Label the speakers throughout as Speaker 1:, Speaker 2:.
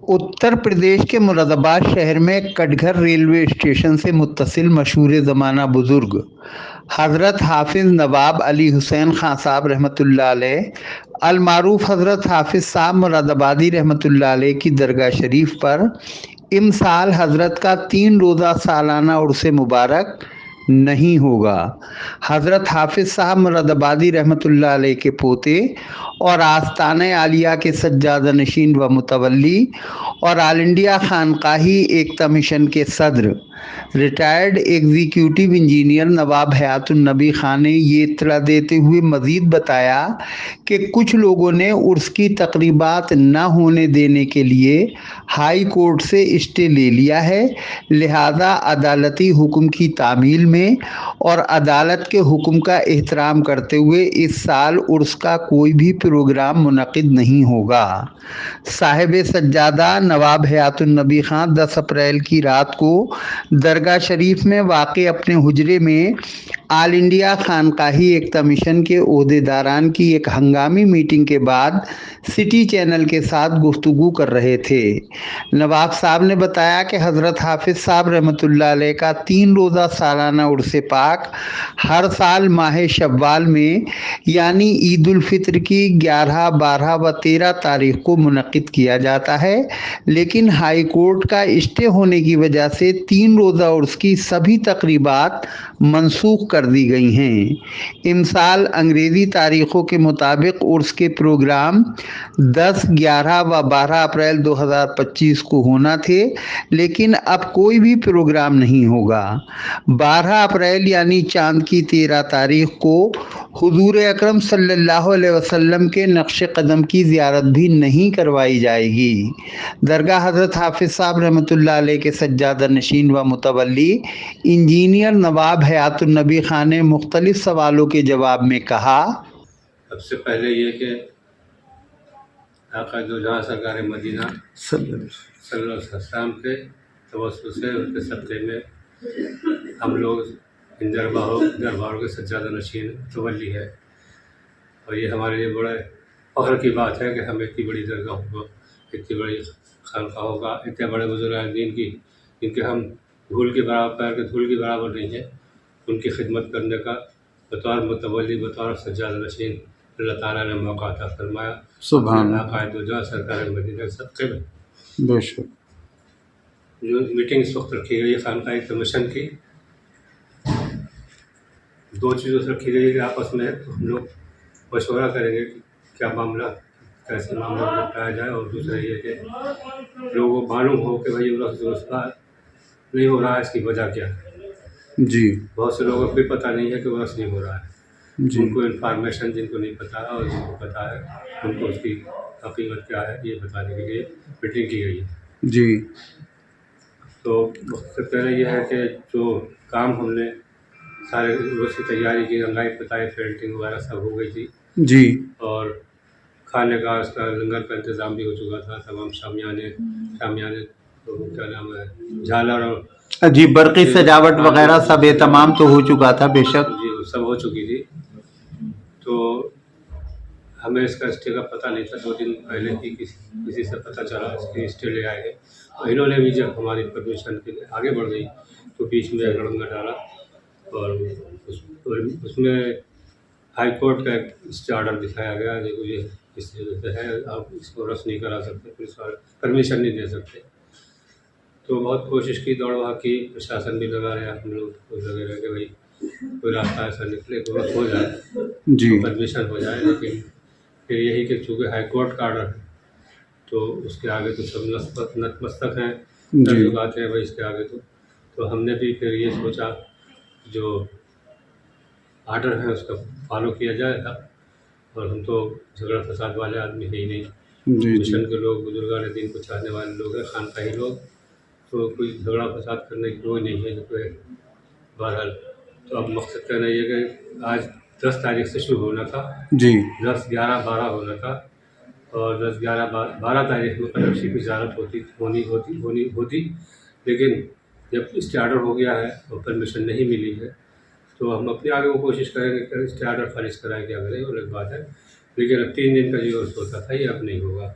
Speaker 1: उत्तर प्रदेश के मुरादाबाद शहर में कटघर रेलवे स्टेशन से मुत्तसिल मशहूर ज़माना बुज़ुर्ग हज़रत हाफिज़ नवाब अली हुसैन खां साहब रहमतुल्लाह अलैह अल मारूफ हज़रत हाफिज़ साहब मुरादाबादी रहमतुल्लाह अलैह की दरगाह शरीफ पर इमसाल हज़रत का 3 रोज़ा सालाना उर्स मुबारक नहीं होगा। हज़रत हाफिज़ साहब मुरादाबादी रहमतुल्लाह अलैह के पोते और आस्ताने आलिया के सज्जादा नशीन व मुतवल्ली और ऑल इंडिया खानकाही एकता मिशन के सदर रिटायर्ड एग्जीक्यूटिव इंजीनियर नवाब हयातुन्नबी खान ने ये इत्तला देते हुए मज़ीद बताया कि कुछ लोगों ने उर्स की तकरीबात न होने देने के लिए हाई कोर्ट से स्टे ले लिया है, लिहाजा अदालती हुक्म की तामील में और अदालत के हुक्म का एहतराम करते हुए इस साल उर्स का कोई भी प्रोग्राम मुनक़िद नहीं होगा। साहिब सज्जादा नवाब हयातुन्नबी खान 10 अप्रैल की रात को दरगाह शरीफ में वाक़ अपने हुजरे में ऑल इंडिया खानकाही एकता मिशन के ओहदेदारान की एक हंगामी मीटिंग के बाद सिटी चैनल के साथ गुफ्तगू कर रहे थे। नवाब साहब ने बताया कि हज़रत हाफिज़ साहब रहमतुल्लाह अलैह का 3 रोज़ा सालाना उर्स पाक हर साल माह शव्वाल में यानी ईद उल फित्र की 11, 12 व 13 तारीख को मुनक़िद किया जाता है, लेकिन हाई कोर्ट का स्टे होने की वजह से 3 रोज़ा उर्स की सभी तकरीबात मनसूख कर दी गई हैं। इमसाल अंग्रेज़ी तारीखों के मुताबिक उर्स के प्रोग्राम 10, 11 व 12 अप्रैल 2025 को होना थे, लेकिन अब कोई भी प्रोग्राम नहीं होगा। 12 अप्रैल यानी चांद की 13 तारीख को हुजूर अकरम सल्लल्लाहु अलैहि वसल्लम के नक्श कदम की ज़ियारत भी नहीं करवाई जाएगी। दरगाह हज़रत हाफिज़ साहब रहमतुल्लाह अलैह के सज्जादा नशीन व मुतवल्ली इंजीनियर नवाब हयातुन्नबी खान ने मुख्तलिफ सवालों के जवाब में कहा।
Speaker 2: सबसे पहले ये कि आका जो जहाँ सरकार मदीना सल्लल्लाहु अलैहि वसल्लम के तवस्सुल से उनके सदक़े में हम लोग इन दरबारों के सज्जादा नशीन मुतवल्ली है, और ये हमारे लिए बड़े फ़ख्र की बात है कि हम इतनी बड़ी दरगाह को, इतनी बड़ी खानक़ाहों का, इतने बड़े बुज़ुर्ग दीन की, जिनके हम धूल के बराबर, पैर के धूल के बराबर नहीं है, उनकी खिदमत करने का बतौर मुतवल्ली, बतौर सज्जादा नशीन अल्लाह ताला ने मौका अता फरमाया।
Speaker 1: सुभान
Speaker 2: अल्लाह सरकार मदीना के सदक़े में
Speaker 1: बेशक
Speaker 2: जो मीटिंग इस वक्त रखी गई है खानकाही कमीशन की, 2 चीज़ों से रखी गई है कि आपस में हम लोग मशवरा करेंगे कि क्या मामला, कैसे मामला निपटाया जाए, और दूसरा ये कि लोगों को मालूम हो कि भाई उर्स नहीं हो रहा है, इसकी वजह क्या है।
Speaker 1: जी
Speaker 2: बहुत से लोगों को भी पता नहीं है कि उर्स नहीं हो रहा है,
Speaker 1: जी
Speaker 2: उनको इन्फॉर्मेशन जिनको नहीं पता है और जिनको पता है उनको उसकी हकीकत क्या है ये बताने के लिए मीटिंग की गई है।
Speaker 1: जी
Speaker 2: तो सबसे पहले यह है कि जो काम हमने सारे उर्स की तैयारी की, रंगाई पुताई पेंटिंग वगैरह सब हो गई थी
Speaker 1: जी
Speaker 2: और खाने का उसका लंगर का इंतज़ाम भी हो चुका था। तमाम शामियाने तो क्या नाम है, झालर और
Speaker 1: जी बरक़ी सजावट वगैरह सब एहतमाम तो हो चुका था बेशक।
Speaker 2: जी वो सब हो चुकी थी। तो हमें इसका स्टे का पता नहीं था, 2 दिन पहले ही किसी से पता चला, इसके स्टे ले आए हैं। और इन्होंने भी जब हमारी परमिशन के लिए आगे बढ़ गई तो बीच में लड़ंगा डाला और उसमें हाई कोर्ट का एक स्टे ऑर्डर दिखाया गया, देखो ये इस वजह से है, आप इसको रद्द नहीं करा सकते, पुलिस वाले परमिशन नहीं दे सकते। तो बहुत कोशिश की, दौड़ भाग की, प्रशासन भी लगा रहा, हम लोग को लगे रहे कि भाई कोई रास्ता ऐसा निकले कि रद्द हो जाए,
Speaker 1: जी
Speaker 2: तो परमिशन हो जाए। लेकिन फिर यही कि चूँकि हाई कोर्ट का ऑर्डर है तो उसके आगे तो सब नतमस्तक हैं,
Speaker 1: जी
Speaker 2: झुकाते हैं भाई इसके आगे। तो हमने भी फिर ये सोचा जो ऑर्डर है उसका फॉलो किया जाएगा, और हम तो झगड़ा फसाद वाले आदमी है ही नहीं,
Speaker 1: जी
Speaker 2: मिशन
Speaker 1: जी
Speaker 2: के लोग, बुजुर्गान दीन को चाहने वाले लोग हैं, खानकाही लोग, तो कोई झगड़ा फसाद करने की कोई नहीं है। जो कोई बहरहाल तो अब मकसद कहना ये कि आज 10 तारीख से शुरू होना था,
Speaker 1: जी
Speaker 2: 10, 11, 12 होना था, और 10, 11, 12 तारीख में कदमशी की ज़्यारत होती, लेकिन जब स्टे ऑर्डर हो गया है और परमिशन नहीं मिली है तो हम अपने आगे वो कोशिश करेंगे कि स्टे ऑर्डर खारिज कराएँ, क्या करें, वो अलग बात है। लेकिन अब 3 दिन का जो उर्स होता था ये अब नहीं होगा।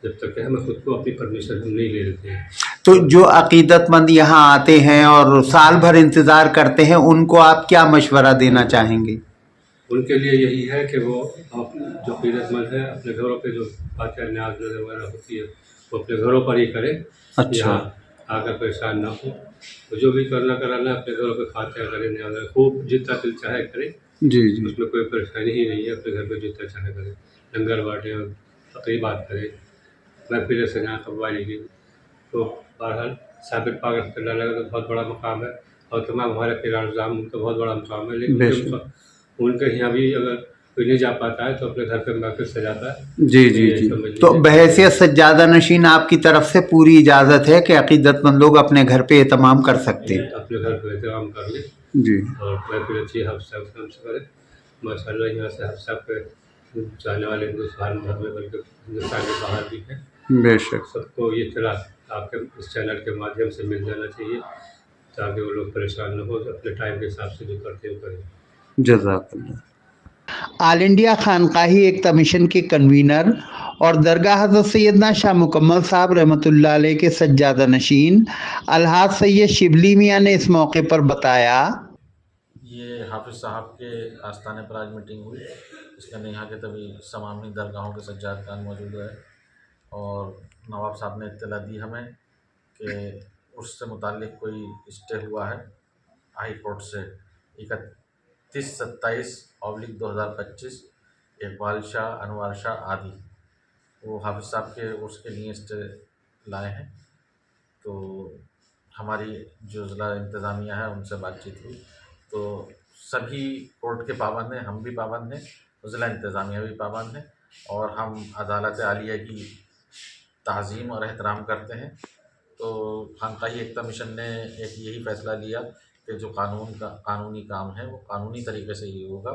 Speaker 2: जब तक है हमें खुद को अपनी परमिशन हम नहीं ले लेते हैं।
Speaker 1: तो जो अकीदतमंद यहाँ आते हैं और साल भर इंतज़ार करते हैं, उनको आप क्या मशवरा देना चाहेंगे?
Speaker 2: उनके लिए यही है कि वो जो अकीदतमंद है अपने घरों पे जो फातिहा न्याज़ नज़र वगैरह होती है वो अपने घरों पर ही करें।
Speaker 1: अच्छा।
Speaker 2: यहाँ आकर परेशान ना हो। तो जो भी करना कराना है अपने घरों पे फातिहा करें, न्याज़ खूब जितना दिल चाहे करें।
Speaker 1: जी जी।
Speaker 2: उसमें कोई परेशानी ही नहीं है, अपने घर पे जितना चाहे करें, लंगर बांटें और तक़रीबात करें, महफ़िलें सजाएँ कव्वाली की। तो बहरहाल साबिर पाक रहमतुल्लाह अलैह का तो बहुत बड़ा मकाम है और तमाम हमारे पीरान निज़ाम का बहुत बड़ा मकाम है, लेकिन उनके यहाँ भी अगर कोई नहीं जा पाता है तो अपने घर पे महफ़िल सजाता है।
Speaker 1: जी जी जी। तो बहैसियत सज्जादा नशीन आपकी तरफ से पूरी इजाज़त है कि अकीदतमंद लोग अपने घर पे एहतमाम कर सकते हैं?
Speaker 2: अपने घर पे एहतमाम कर लें
Speaker 1: जी।
Speaker 2: और महफ़िल अच्छी हफ्सा से करें। माशाअल्लाह यहाँ से हफ्सा पे जाने वाले हिंदुस्तान भर में बल्कि हिंदुस्तान के बाहर भी हैं।
Speaker 1: बेशक।
Speaker 2: सबको ये इत्तला आपके इस चैनल के माध्यम से मिल जाना चाहिए ताकि वो लोग परेशान न हो, अपने टाइम के हिसाब से जो करते हैं वो करें।
Speaker 1: जज़ाकल्लाह। ऑल इंडिया खानकाही एकता मिशन के कन्वीनर और दरगाह हज़रत सैयदना शाह मुकम्मल साहब रहमतुल्लाह अलैह के सज्जादा नशीन अलहाज सैयद शिबली मियाँ ने इस मौके पर बताया,
Speaker 3: ये हाफिज़ साहब के आस्थाने पर आज मीटिंग हुई। इसके अंदर यहाँ के तभी समामी दरगाहों के सज्जाद खान मौजूद रहे और नवाब साहब ने इत्तला दी हमें कि उससे मुताल्लिक़ कोई स्टे हुआ है हाई कोर्ट से 31/27/2025 इकबाल शाह, अनवर शाह आदि, वो हाफिज़ साहब के उसके लिए स्टे लाए हैं। तो हमारी जो ज़िला इंतज़ामिया है उनसे बातचीत हुई तो सभी कोर्ट के पाबंद हैं, हम भी पाबंद हैं, ज़िला इंतज़ामिया भी पाबंद है और हम अदालत आलिया की ताज़ीम और एहतराम करते हैं। तो खानकाही एकता मिशन ने एक यही फ़ैसला लिया कि जो कानूनी काम है वो कानूनी तरीके से ही होगा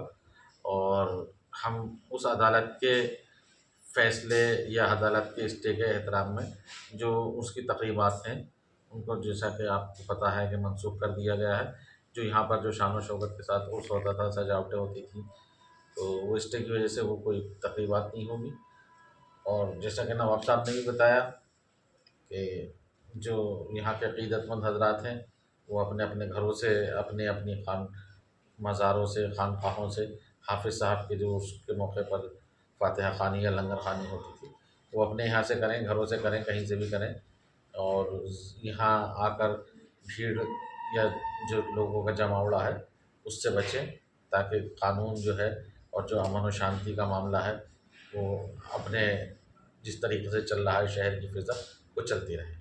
Speaker 3: और हम उस अदालत के फ़ैसले या अदालत के स्टे के एहतराम में जो उसकी तक़रीबात हैं उनको, जैसा कि आपको पता है कि मनसूख कर दिया गया है। जो यहाँ पर जो शान व शौकत के साथ उर्स होता था, सजावटें होती थी, तो वो स्टे की वजह से वो कोई तक़रीबात नहीं होगी। और जैसा कि नवाब साहब ने भी बताया कि जो यहाँ के अक़ीदतमंद हज़रात हैं वो अपने अपने घरों से, अपने अपनी मज़ारों से, खानक़ाहों से हाफिज़ साहब के जो उसके मौके पर फातिहा ख़ानी या लंगर ख़ानी होती थी वो अपने यहाँ से करें, घरों से करें, कहीं से भी करें और यहाँ आकर भीड़ या जो लोगों का जमावड़ा है उससे बचें ताकि कानून जो है और जो अमन और शांति का मामला है वो अपने जिस तरीके से चल रहा है शहर की फ़िज़ा वो चलती रहे।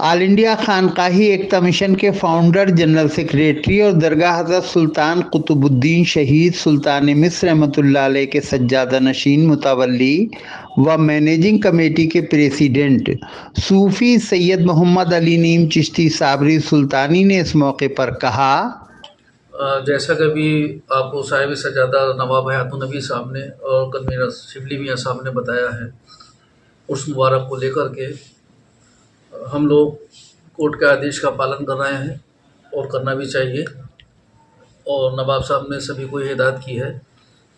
Speaker 1: ऑल इंडिया खानकाही एकता मिशन के फाउंडर, जनरल सेक्रेटरी और दरगाह हज़रत सुल्तान कुतुबुद्दीन शहीद सुल्तान मिस्र रहमतुल्लाह अलैह के सज्जादा नशीन मुतवल्ली व मैनेजिंग कमेटी के प्रेसिडेंट सूफ़ी सैयद मोहम्मद अली नीम चिश्ती साबरी सुल्तानी ने इस मौके पर कहा,
Speaker 4: जैसा कि अभी आपको साहिब सज्जादा नवाब हयातुन नबी साहब ने और कन्वीनर शिबली मियाँ साहब ने बताया है, उस मुबारक को लेकर के हम लोग कोर्ट के आदेश का पालन कर रहे हैं और करना भी चाहिए। और नवाब साहब ने सभी को हिदायत की है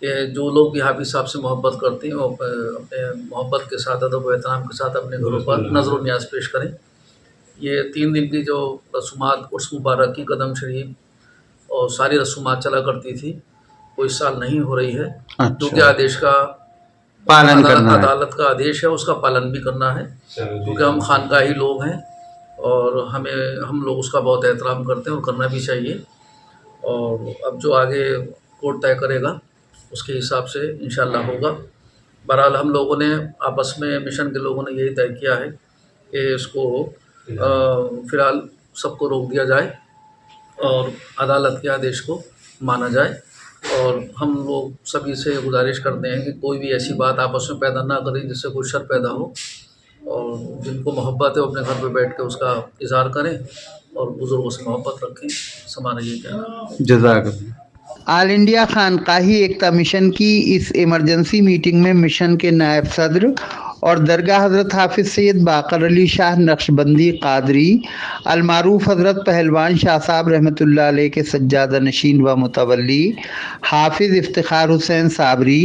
Speaker 4: कि जो लोग भी हाफिज़ साहब से मोहब्बत करते हैं वो अपने मोहब्बत के साथ, अदब व एहतराम के साथ अपने घरों पर नज़र न्याज पेश करें। ये 3 दिन की जो रसूमात उर्स मुबारक की कदम शरीफ और सारी रसूमात चला करती थी वो इस साल नहीं हो रही है। क्योंकि आदेश का
Speaker 1: पालन करना है,
Speaker 4: अदालत का आदेश है उसका पालन भी करना है, क्योंकि हम खानकाही लोग हैं और हम लोग उसका बहुत एहतराम करते हैं और करना भी चाहिए। और अब जो आगे कोर्ट तय करेगा उसके हिसाब से इंशाअल्लाह होगा। बहरहाल हम लोगों ने आपस में, मिशन के लोगों ने यही तय किया है कि इसको फ़िलहाल सबको रोक दिया जाए और अदालत के आदेश को माना जाए। और हम लोग सभी से गुजारिश करते हैं कि कोई भी ऐसी बात आपस में पैदा ना करें जिससे कोई शर पैदा हो, और जिनको मोहब्बत है वो अपने घर पे बैठ के उसका इज़हार करें और बुज़ुर्गों से मोहब्बत रखें। हमारा ये कहना है।
Speaker 1: जज़ाकल्लाह। ऑल इंडिया खानकाही एकता मिशन की इस इमरजेंसी मीटिंग में मिशन के नायब सदर और दरगाह हज़रत हाफिज़ सैयद बाकर अली शाह नक्शबंदी कादरी अलमारूफ हज़रत पहलवान शाह साहब रहमतुल्लाह अलैह के सज्जादा नशीन व मुतवल्ली हाफिज़ इफ्तिखार हुसैन साबरी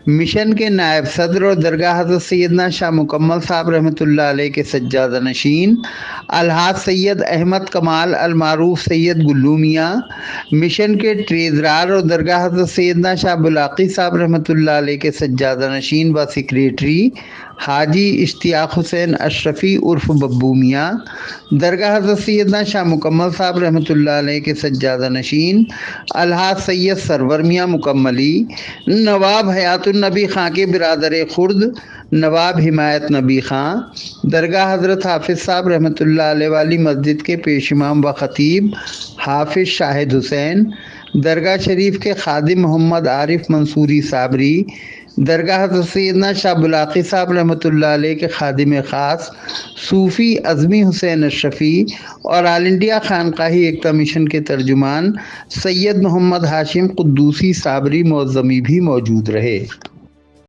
Speaker 1: मिशन के नायब सदर और दरगाह हज़रत सैयदना शाह मुकम्मल साहब रहमतुल्लाह अलैह के सज्जादा नशीन अलहाज सैयद अहमद कमाल अलमारूफ सैयद गुल्लू मियाँ मिशन के ट्रेजरार और दरगाह हज़रत सैयदना शाह बुलाकी साहब रहमतुल्लाह अलैह के सज्जादा नशीन व सेक्रेटरी हाजी इश्तियाक हुसैन अशरफ़ी उर्फ बब्बू मियाँ दरगाह हज़रत सैयदना शाह मुकम्मल साहब रहमतुल्लाह अलैह के सज्जादा नशीन अलहाज सैयद सरवर मियाँ मुकम्मली नवाब हयातुन नबी खां के बिरादर खुर्द नवाब हिमायत नबी खां दरगाह हज़रत हाफिज़ साहब रहमतुल्लाह अलैह वाली मस्जिद के पेश इमाम व ख़तीब हाफिज़ शाहिद हुसैन दरगाह शरीफ के खादिम मोहम्मद आरिफ मंसूरी साबरी दरगाह हज़रत सैयदना शाह बुलाकी साहब रहमतुल्लाह अलैह के खादिम ख़ास सूफ़ी अज़मी हुसैन अशरफ़ी और ऑल इंडिया खानकाही एकता मिशन के तर्जुमान सैयद मोहम्मद हाशिम कुद्दूसी साबरी मौज़मी भी मौजूद रहे।